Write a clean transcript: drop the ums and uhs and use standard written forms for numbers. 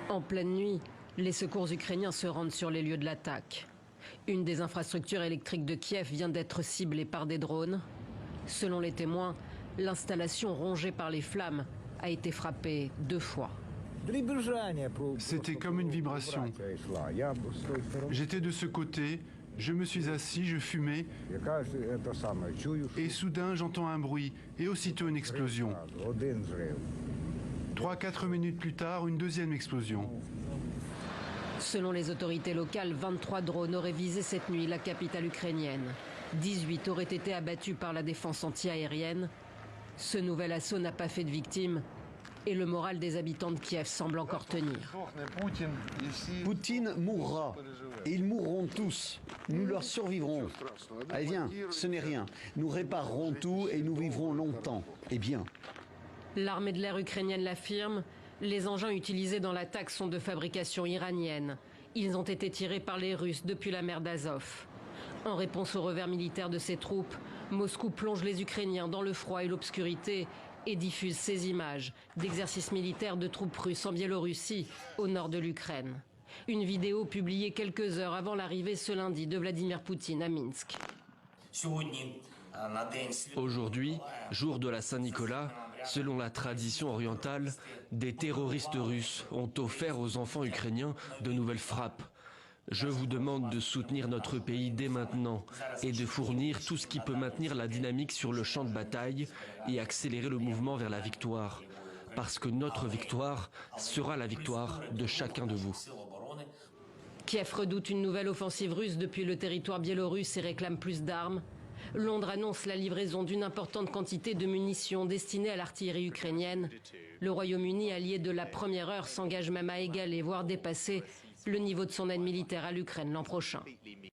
En pleine nuit, les secours ukrainiens se rendent sur les lieux de l'attaque. Une des infrastructures électriques de Kiev vient d'être ciblée par des drones. Selon les témoins, l'installation rongée par les flammes a été frappée 2 fois. C'était comme une vibration. J'étais de ce côté, je me suis assis, je fumais, et soudain j'entends un bruit et aussitôt une explosion. 3-4 minutes plus tard, une deuxième explosion. Selon les autorités locales, 23 drones auraient visé cette nuit la capitale ukrainienne. 18 auraient été abattus par la défense anti-aérienne. Ce nouvel assaut n'a pas fait de victimes et le moral des habitants de Kiev semble encore tenir. Poutine mourra et ils mourront tous. Nous leur survivrons. Allez viens, ce n'est rien. Nous réparerons tout et nous vivrons longtemps et bien. L'armée de l'air ukrainienne l'affirme, les engins utilisés dans l'attaque sont de fabrication iranienne. Ils ont été tirés par les Russes depuis la mer d'Azov. En réponse au revers militaire de ses troupes, Moscou plonge les Ukrainiens dans le froid et l'obscurité et diffuse ces images d'exercices militaires de troupes russes en Biélorussie, au nord de l'Ukraine. Une vidéo publiée quelques heures avant l'arrivée ce lundi de Vladimir Poutine à Minsk. Aujourd'hui, jour de la Saint-Nicolas, selon la tradition orientale, des terroristes russes ont offert aux enfants ukrainiens de nouvelles frappes. Je vous demande de soutenir notre pays dès maintenant et de fournir tout ce qui peut maintenir la dynamique sur le champ de bataille et accélérer le mouvement vers la victoire. Parce que notre victoire sera la victoire de chacun de vous. Kiev redoute une nouvelle offensive russe depuis le territoire biélorusse et réclame plus d'armes. Londres annonce la livraison d'une importante quantité de munitions destinées à l'artillerie ukrainienne. Le Royaume-Uni, allié de la première heure, s'engage même à égaler, voire dépasser le niveau de son aide militaire à l'Ukraine l'an prochain.